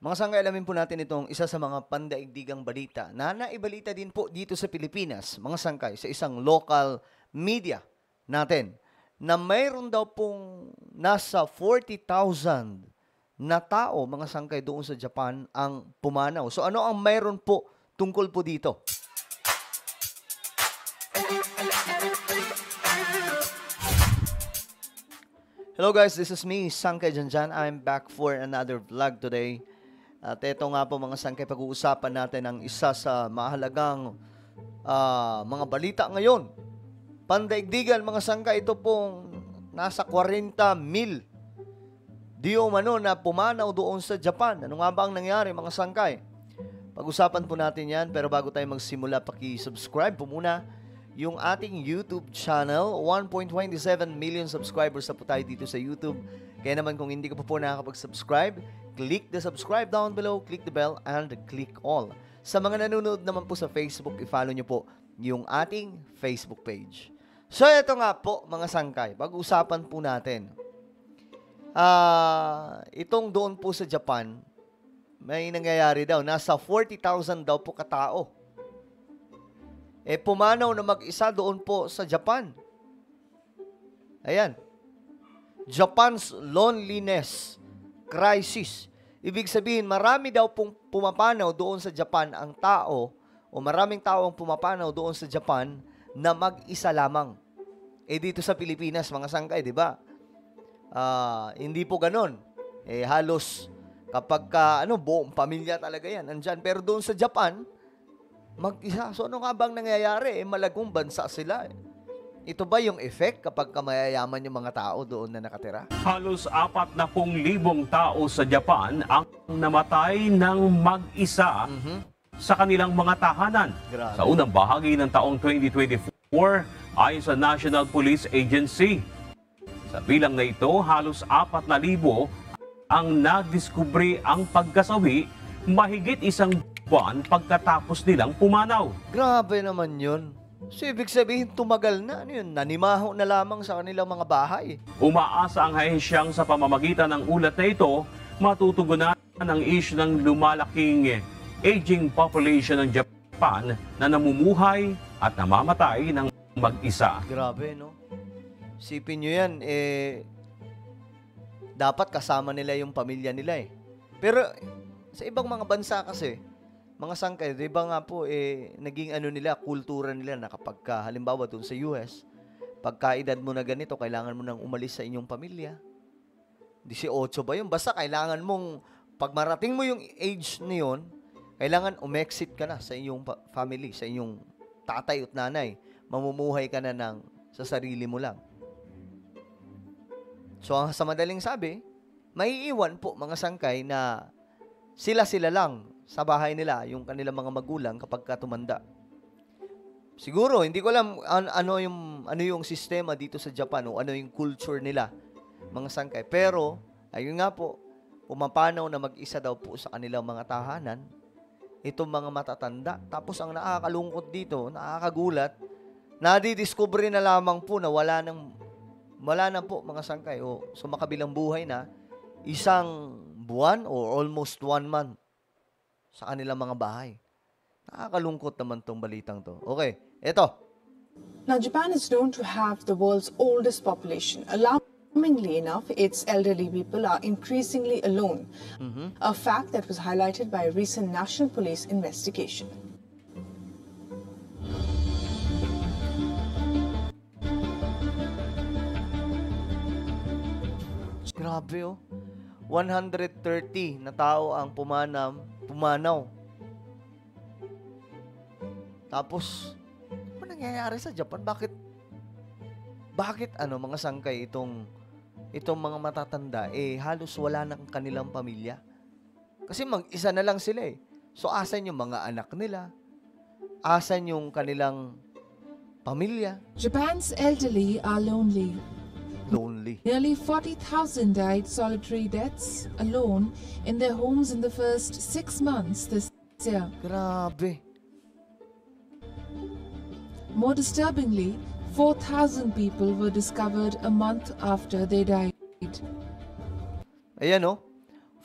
Mga sangkay, alamin po natin itong isa sa mga pandaigdigang balita na naibalita din po dito sa Pilipinas, mga sangkay, sa isang local media natin na mayroon daw pong nasa 40,000 na tao, mga sangkay, doon sa Japan ang pumanaw. So ano ang mayroon po tungkol po dito? Hello guys, this is me, Sangkay Janjan. I'm back for another vlog today. At ito nga po mga sangkay, pag-uusapan natin ang isa sa mahalagang mga balita ngayon. Pandaigdigan mga sangkay, ito pong nasa 40,000 di umano na pumanaw doon sa Japan. Ano nga ba ang nangyari mga sangkay? Pag-usapan po natin yan, pero bago tayo magsimula, paki-subscribe po muna yung ating YouTube channel. 1.27 million subscribers na po tayo dito sa YouTube. Kaya naman kung hindi ka po nakakapag-subscribe, click the subscribe down below, click the bell, and click all. Sa mga nanonood naman po sa Facebook, i-follow nyo po yung ating Facebook page. So, ito nga po, mga sangkay, pag-usapan po natin. Itong doon po sa Japan, may nangyayari daw. Nasa 40,000 daw po katao. Pumanaw na mag-isa doon po sa Japan. Ayan. Japan's loneliness crisis. Ibig sabihin, marami daw pong pumapanaw doon sa Japan ang tao, o maraming tao ang pumapanaw doon sa Japan na mag-isa lamang. Dito sa Pilipinas, mga sangkay, di ba? Hindi po ganon. Halos kapag buong pamilya talaga yan, andyan. Pero doon sa Japan, mag-isa. So, ano nga bang nangyayari? Malagong bansa sila. Ito ba yung effect kapag mayayaman yung mga tao doon na nakatira? Halos 40,000 tao sa Japan ang namatay ng mag-isa sa kanilang mga tahanan. Grabe. Sa unang bahagi ng taong 2024, ayon sa National Police Agency. Sa bilang na ito, halos 4,000 ang nadiskubre ang pagkasawi mahigit isang buwan pagkatapos nilang pumanaw. Grabe naman yun. So, ibig sabihin, tumagal na. Ano yun? Nanimaho na lamang sa kanilang mga bahay. Umaasa ang ahensyang sa pamamagitan ng ulat na ito, matutugunan ang issue ng lumalaking aging population ng Japan na namumuhay at namamatay ng mag-isa. Grabe, no? Sipin nyo yan, dapat kasama nila yung pamilya nila. Pero, sa ibang mga bansa kasi, mga sangkay, di ba nga po, naging kultura nila na kapag halimbawa doon sa US, pagka edad mo na ganito, kailangan mo nang umalis sa inyong pamilya. 18 ba yun? Basta kailangan mong, pag marating mo yung age na yun, kailangan umexit ka na sa inyong family, sa inyong tatay at nanay. Mamumuhay ka na sa sarili mo lang. So, sa madaling sabi, maiiwan po mga sangkay na sila lang sa bahay nila, yung kanilang mga magulang kapag tumanda. Siguro, hindi ko alam ano yung sistema dito sa Japan o ano yung culture nila, mga sangkay. Pero, ayun nga po, pumapanaw na mag-isa daw po sa kanilang mga tahanan, itong mga matatanda. Tapos, ang nakakalungkot dito, nakakagulat, nadidiscover na lamang po na wala na po mga sangkay o sumakabilang buhay na isang buwan or almost 1 month sa kanilang mga bahay. Nakakalungkot naman tong balitang to. Okay, eto. Now, Japan is known to have the world's oldest population. Alarmingly enough, its elderly people are increasingly alone. A fact that was highlighted by a recent National Police investigation. Grabe, oh. 130 na tao ang pumanaw. Tapos, ano nangyayari sa Japan? Bakit mga sangkay itong mga matatanda, halos wala ng kanilang pamilya? Kasi mag-isa na lang sila. So, asan yung mga anak nila? Asan yung kanilang pamilya? Japan's elderly are lonely. Nearly 40,000 died solitary deaths alone in their homes in the first 6 months this year. Grabe. More disturbingly, 4,000 people were discovered a month after they died. Ayan,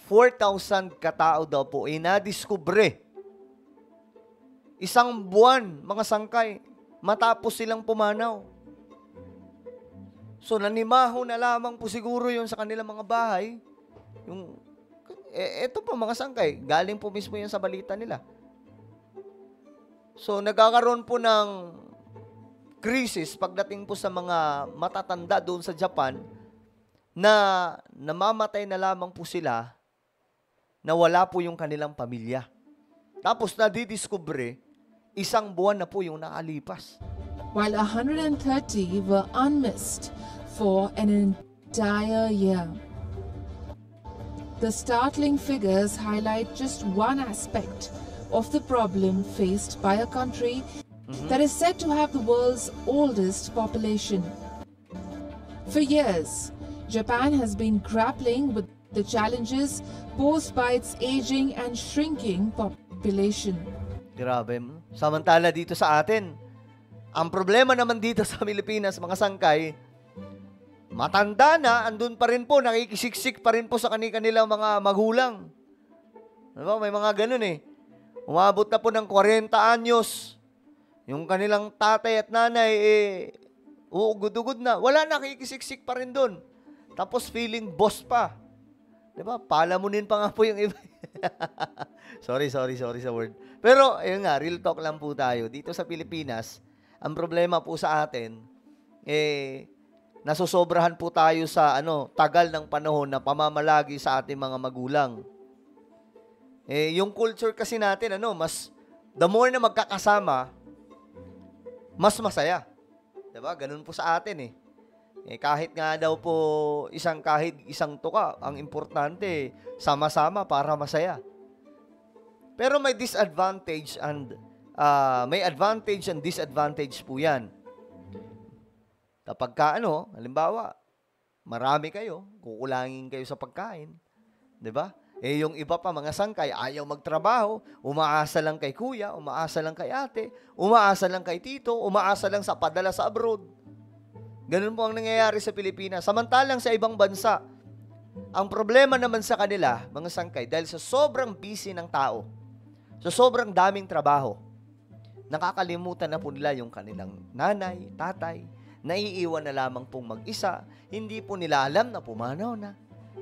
4,000 katao daw po ay nadiskubre. Isang buwan, mga sangkay, matapos silang pumanaw. So, nanimaho na lamang po siguro yun sa kanilang mga bahay. Eto po mga sangkay, galing po mismo yun sa balita nila. So, nagkakaroon po ng krisis pagdating po sa mga matatanda doon sa Japan na namamatay na lamang po sila na wala po yung kanilang pamilya. Tapos nadidiskubre, isang buwan na po yung nakalipas. While 130 were unmissed for an entire year. The startling figures highlight just one aspect of the problem faced by a country that is said to have the world's oldest population. For years, Japan has been grappling with the challenges posed by its aging and shrinking population. Grabe. Samantala dito sa atin, ang problema naman dito sa Pilipinas, mga sangkay, matanda na, andun pa rin po, nakikisiksik pa rin po sa kanilang mga magulang. Diba? May mga ganun eh. Umabot na po ng 40 anyos. Yung kanilang tatay at nanay, uugod-ugod na. Wala, nakikisiksik pa rin dun. Tapos feeling boss pa. Diba? Palamunin pa nga po yung iba. sorry sa word. Pero, ayun nga, real talk lang po tayo. Dito sa Pilipinas, ang problema po sa atin, nasusobrahan po tayo sa tagal ng panahon na pamamalagi sa ating mga magulang. Yung culture kasi natin, the more na magkakasama, mas masaya. Diba? Ganun po sa atin kahit nga daw po kahit isang tuka, ang importante, sama-sama para masaya. Pero may disadvantage and disadvantage po yan. Kapag halimbawa, marami kayo, kukulangin kayo sa pagkain. Diba? Yung iba pa, mga sangkay, ayaw magtrabaho, umaasa lang kay kuya, umaasa lang kay ate, umaasa lang kay tito, umaasa lang sa padala sa abroad. Ganun po ang nangyayari sa Pilipinas. Samantalang sa ibang bansa, ang problema naman sa kanila, mga sangkay, dahil sa sobrang busy ng tao, sa sobrang daming trabaho, nakakalimutan na po nila yung kanilang nanay, tatay, naiiwan na lamang pong mag-isa, hindi po nila alam na pumanaw na.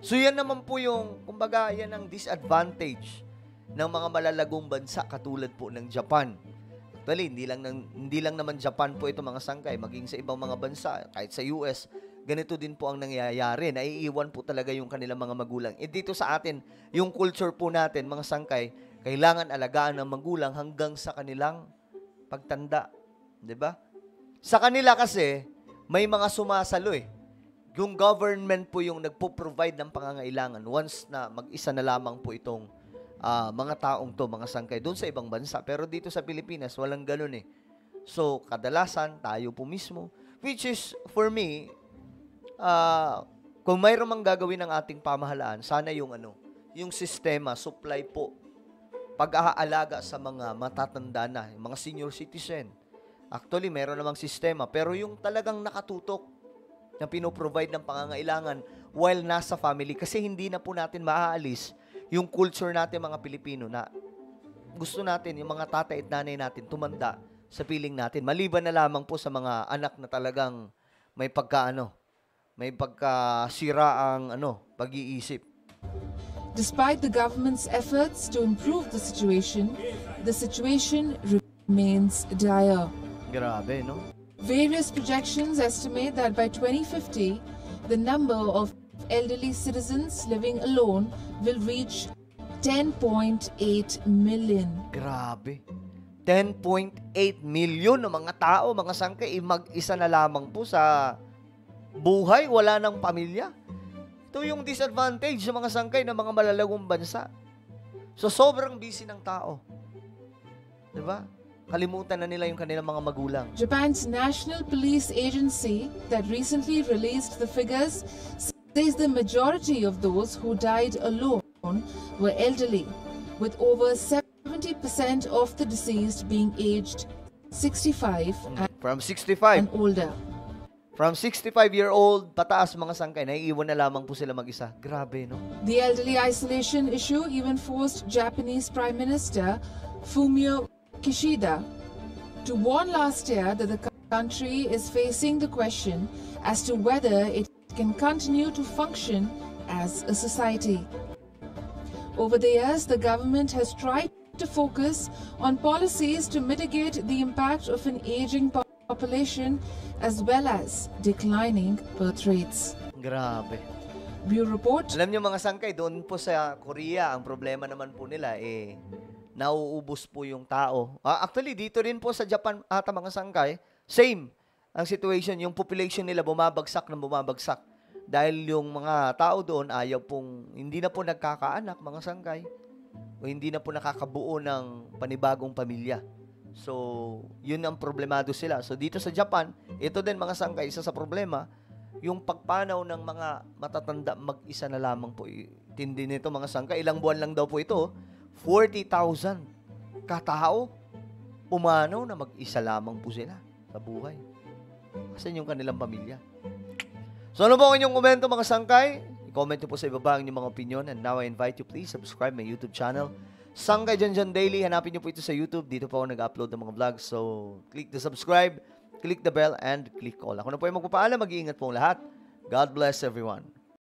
So yan naman po yung, kumbaga, yan ang disadvantage ng mga malalagong bansa katulad po ng Japan. Actually, hindi lang naman Japan po ito, mga sangkay, maging sa ibang mga bansa, kahit sa US, ganito din po ang nangyayari. Naiiwan po talaga yung kanilang mga magulang. Dito sa atin, yung culture po natin, mga sangkay, kailangan alagaan ng magulang hanggang sa kanilang pagtanda. 'Di ba? Sa kanila kasi, may mga sumasalo Yung government po yung nagpo-provide ng pangangailangan once na mag-isa na lamang po itong mga taong to, mga sangkay, doon sa ibang bansa. Pero dito sa Pilipinas, walang ganun So, kadalasan, tayo po mismo. Which is, for me, kung mayroon mang gagawin ng ating pamahalaan, sana yung sistema, supply po, pag-aalaga sa mga matatanda na, yung mga senior citizen. Actually, mayroon namang sistema, pero yung talagang nakatutok, na pinoprovide ng pangangailangan while nasa family. Kasi hindi na po natin maaalis yung culture natin mga Pilipino na gusto natin, yung mga tatay at nanay natin, tumanda sa piling natin. Maliban na lamang po sa mga anak na talagang may pagkasira ang pag-iisip. Despite the government's efforts to improve the situation remains dire. Grabe, no? Various projections estimate that by 2050, the number of elderly citizens living alone will reach 10.8 million. Grabe. 10.8 million ng mga tao, mga sangkay, mag-isa na lamang po sa buhay, wala ng pamilya. Ito yung disadvantage sa mga sangkay ng mga malalagong bansa. So, sobrang busy ng tao. Diba? Kalimutan na nila yung kanilang mga magulang. Japan's National Police Agency that recently released the figures says the majority of those who died alone were elderly, with over 70% of the deceased being aged 65 From 65. and older. From 65-year-old pataas mga sangkay, naiiwan na lamang po sila mag-isa. Grabe, no? The elderly isolation issue even forced Japanese Prime Minister Fumio Kishida to warn last year that the country is facing the question as to whether it can continue to function as a society. Over the years, the government has tried to focus on policies to mitigate the impact of an aging population as well as declining birth rates. Grabe. Bureau Report. Alam niyo mga sangkay, doon po sa Korea, ang problema naman po nila, nauubos po yung tao. Actually, dito rin po sa Japan, ata mga sangkay, same ang situation. Yung population nila bumabagsak ng bumabagsak. Dahil yung mga tao doon, hindi na po nagkakaanak, mga sangkay. O hindi na po nakakabuo ng panibagong pamilya. So, yun ang problemado sila. So, dito sa Japan, ito din mga sangkay, isa sa problema, yung pagpanaw ng mga matatanda mag-isa na lamang po. Tindi nito mga sangkay, ilang buwan lang daw po ito, 40,000 katao, pumanaw na mag-isa lamang po sila sa buhay. Kasi yung kanilang pamilya. So, ano po ang inyong komento mga sangkay? I-comment nyo po sa ibaba ang inyong mga opinion. And now I invite you, please subscribe my YouTube channel. Sangkay Janjan Daily. Hanapin nyo po ito sa YouTube. Dito po ako nag-upload ng mga vlogs. So, click the subscribe, click the bell, and click all. Ako na po yung magpapaalam. Mag-iingat po ang lahat. God bless everyone.